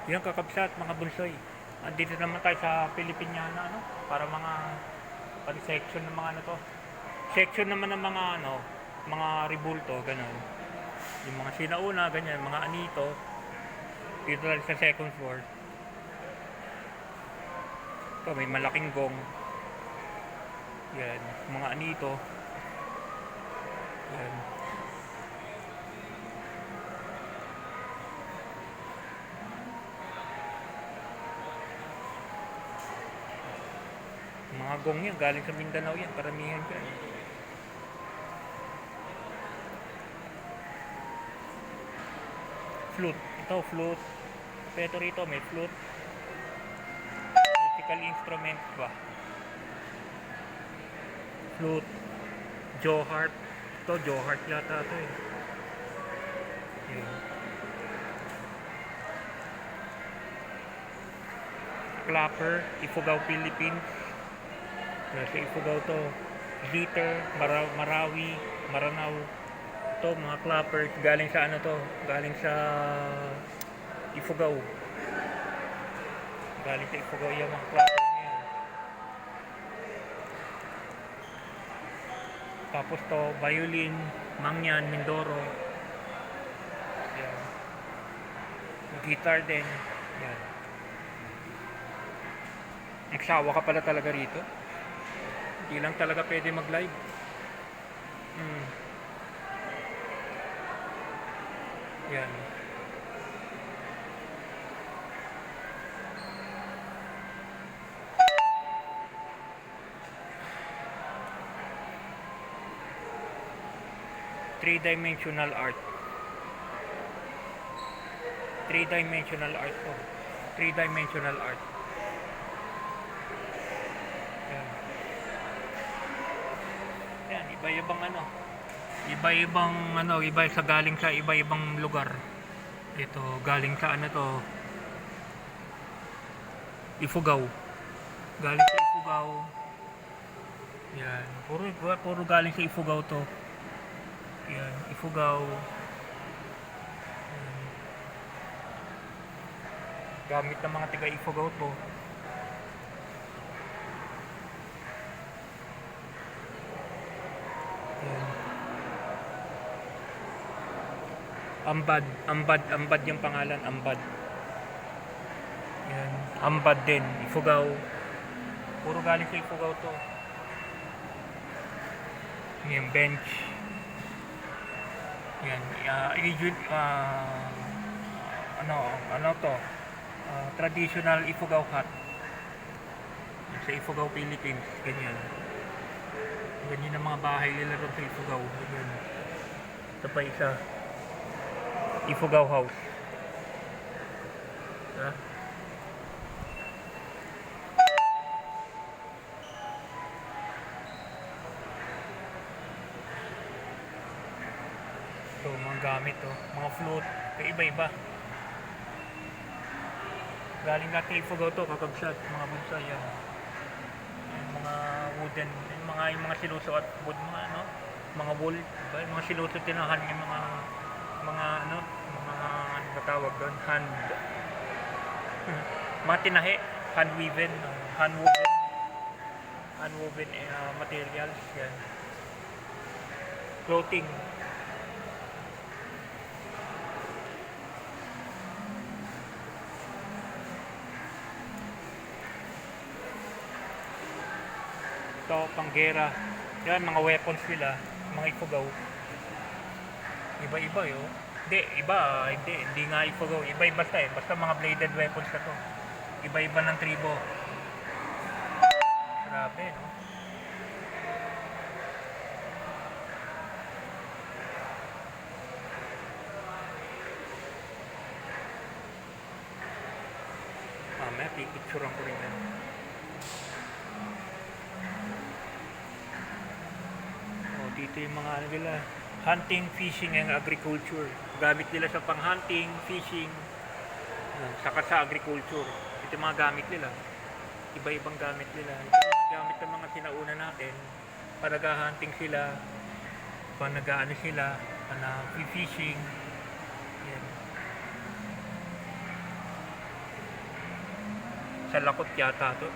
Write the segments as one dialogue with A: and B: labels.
A: Yan kakabsat, mga bunsoy. Andito naman tayo sa Pilipinyana, ano, para mga section ng mga ano to. Section naman ng mga ano, mga ribulto, ganun. Yung mga sinauna, ganyan, mga anito. Dito lang sa second floor. Ito, may malaking gong. Yan, mga anito. Yan. Mga gong yan, galing sa Mindanao yan, karamihan yan. Flute, ito flute. Pero rito may flute. Musical instrument ba? Flute. Jaw harp. Ito, jaw harp yata ito eh. Yan. Clapper, Ifugao, Philippines. Sa Ifugao to. Zither, Marawi, Maranao. Ito, mga clappers. Galing sa ano to? Galing sa Ifugao. Galing sa Ifugao yung mga clappers na yan. Tapos to, violin, Mangyan, Mindoro. Yan. Guitar din. Yan. Nagsawa ka pala talaga rito. Hindi lang talaga pwede mag-live. Yan. Three-dimensional art. Three-dimensional art to. Three-dimensional art. Yan, iba-ibang ano. Iba-ibang ano, iba sa galing sa iba-ibang lugar. Ito, galing sa ano to? Ifugao. Galing sa Ifugao. Yan, puro galing sa Ifugao to. Yan, Ifugao. Yan. Gamit ng mga taga Ifugao to. Ambad yung pangalan, Ambad. Yan, Ambad din, Ifugao. Puro galing sa Ifugao to. Yung bench. Yan, ano to? Traditional Ifugao hut. Sa Ifugao, Philippines, ganyan. Ganyan ang mga bahay nila ron sa Ifugao. Ganyan. Ito pa isa. Ifugao House. Ha? Ito, mga gamit to. Mga flute. Iba-iba. Galing natin Ifugao to, kakabsat. Mga bonsai yan. Yung mga wooden. Yung mga sinusuot. Wood, mga ano. Mga wool. Diba? Yung mga sinusuot tinahan. Yung mga ano tawag doon, mga tinahi, handwoven materials yan. Clothing. Ito, panggera yan, mga weapons nila, mga Ifugao. Iba-iba yun. Hindi nga Ifugao. Iba-iba basta eh. Basta mga bladed weapons na to. Iba-iba ng tribo. Grabe, no? Mamaya, picturean ko rin yan. Oh, dito yung mga ano nila. Hunting, fishing, and agriculture. Gamit nila sa pang-hunting, fishing, saka sa agriculture. Ito yung mga gamit nila. Iba-ibang gamit nila. Ito yung mga gamit ng mga sinauna natin. Panag-hunting sila, panag-ano sila, panag-fishing. Yan. Sa Lakot yata to.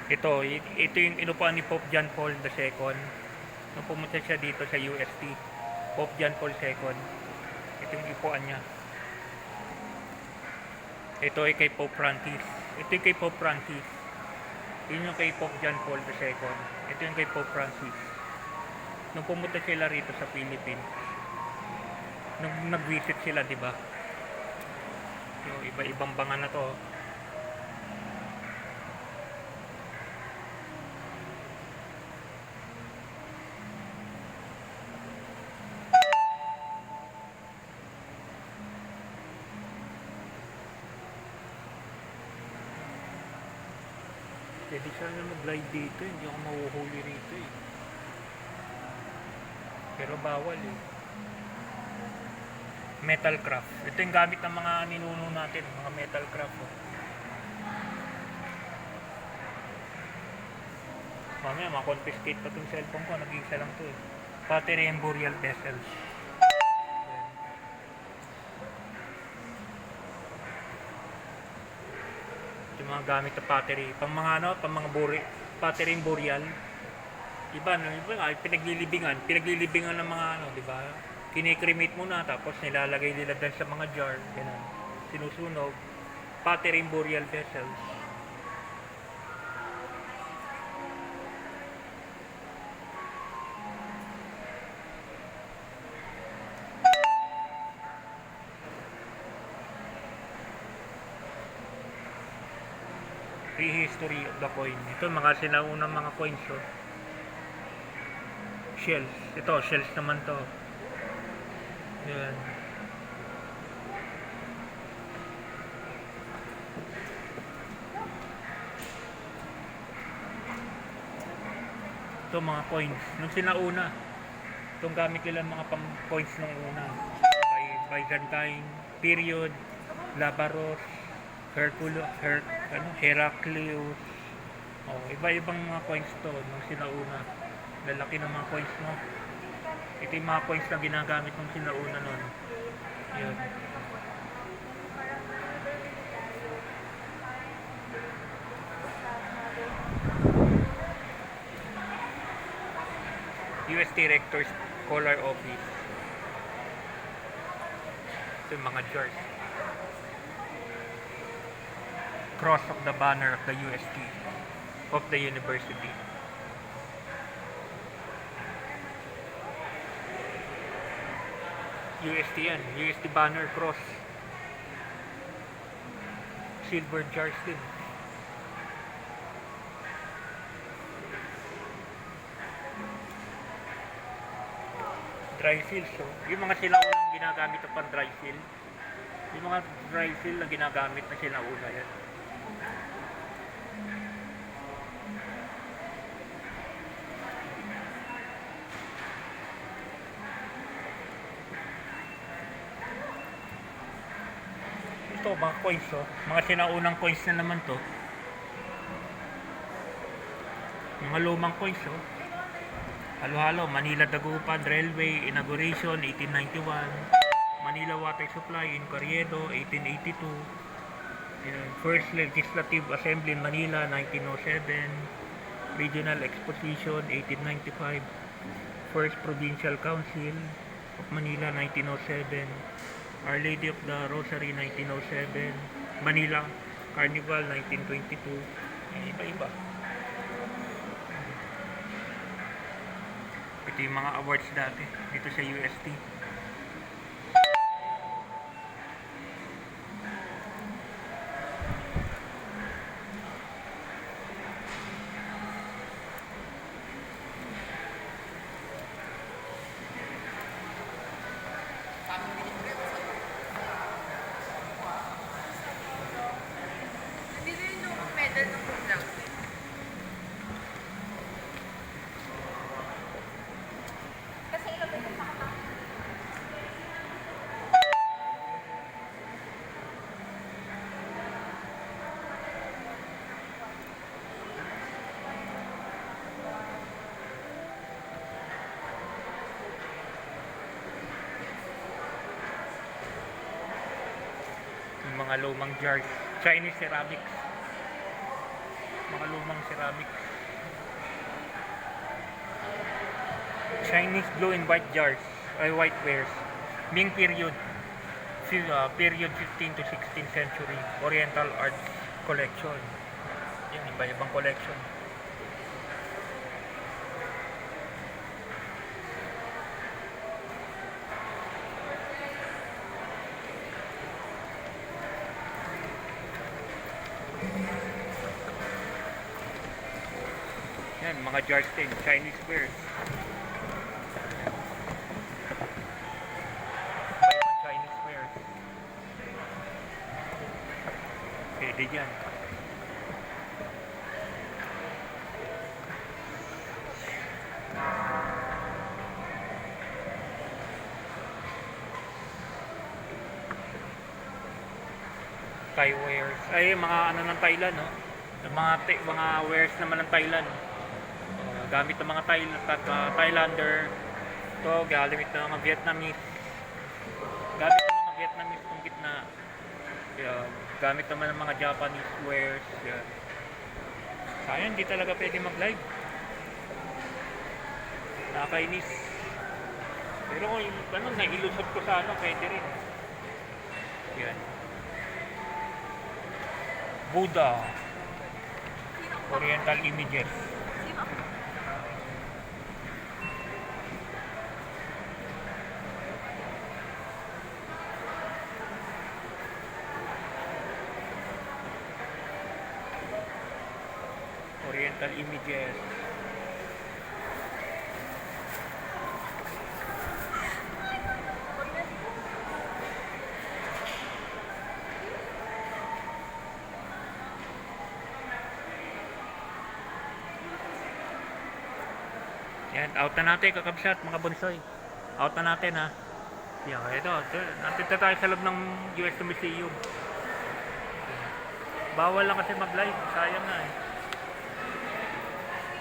A: Ito yung inupuan ni Pope John Paul II nung pumunta siya dito sa UST. Pope John Paul II. Ito yung ipuan niya. Ito ay kay Pope Francis. Ito yung kay Pope Francis. Yun yung kay Pope John Paul II. Ito yung kay Pope Francis. Nung pumunta sila rito sa Philippines. Nung nag-visit sila, di ba? Yung iba-ibang banga na to. Pwede sana mag-live dito, hindi ako mahuhuli rito eh. Pero bawal eh. Metal craft. Ito yung gamit ng mga ninuno natin, mga metal craft. Oh. Mamaya ma-confiscate pa itong cellphone ko, nag-iisa lang to eh. Pottery and burial vessels. Yung mga gamit na pottery, pang mga pottery and burial. Iba pinaglilibingan ng mga di ba? Kine-cremate muna tapos nilalagay nila dyan sa mga jar, ganun. Sinusunog. Pottery and burial vessels. Prehistory of the coin. Ito mga sinaunang mga coins oh. Shells. Ito, shells naman to. Yan. Ito mga coins. Nung sinauna. Itong gamit nila mga pang coins nung una. Byzantine period. Labaros. Heraclius. Oh, iba-ibang mga coins to nung sinauna. Lalaki ng mga coins mo. Ito yung mga coins na ginagamit nung sinauna nun. Yun. UST Rector's Scholar Office. Ito yung mga jars. Cross of the banner of the UST of the university. UST yan, UST banner cross. Silver jars din. Dry seal, so yung mga sinaunang ginagamit na pang dry seal. Yung mga dry seal na ginagamit na sinauna yan. Ito, mga coins oh. Mga sinaunang coins na naman to. Mga lumang coins oh. Halo-halo, Manila Dagupan Railway Inauguration 1891, Manila Water Supply in Carriedo 1882, First Legislative Assembly in Manila 1907, Regional Exposition 1895, First Provincial Council of Manila 1907, Our Lady of the Rosary 1907, Manila Carnival 1922, iba-iba. Ito yung mga awards dati dito sa UST.
B: Dito yung medal ng program. Kasi ilagay ko sa kata.
A: mga lumang jars. Chinese ceramics. Mga lumang ceramics. Chinese blue and white jars. Ay, white wares. Ming period. Period 15 to 16th century. Oriental Arts Collection. Yan, iba-ibang collection. Yan, mga jars din. Chinese wares. Iba-ibang Chinese wares. Pwede dyan. Thai wares. Ay, mga ano ng Thailand, no? Mga wares naman ng Thailand. Gamit ng mga Thailander. Ito, gamit ng mga Vietnamese. Gamit ng mga Vietnamese itong gitna. Yan. Gamit naman ng mga Japanese wares. Yan. Sayang, hindi talaga pwede mag-live. Nakakainis. Pero kung ano, nailusot ko sa ano, pwede rin. Yan. Buddha. Oriental images.
B: Sino?
A: Oriental images. Yan, out na natin kakabsat mga bonsoy. Out na natin ha. Yan, ito. Nandito tayo sa loob ng US Museum. Bawal lang kasi mag-live. Sayang na eh.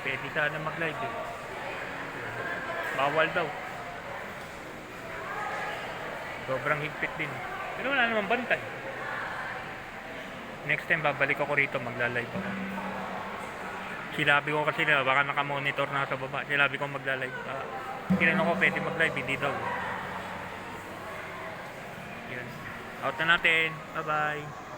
A: Pwede sana mag-live eh. Bawal daw. Sobrang higpit din. Pero wala naman bantay. Next time babalik ako rito, magla-live ako. Sinabi ko kasi na baka naka-monitor na sa baba. Sinabi ko magla-live. Tinanong ko pwede mag-live, hindi daw. Yun. Out na natin. Bye-bye.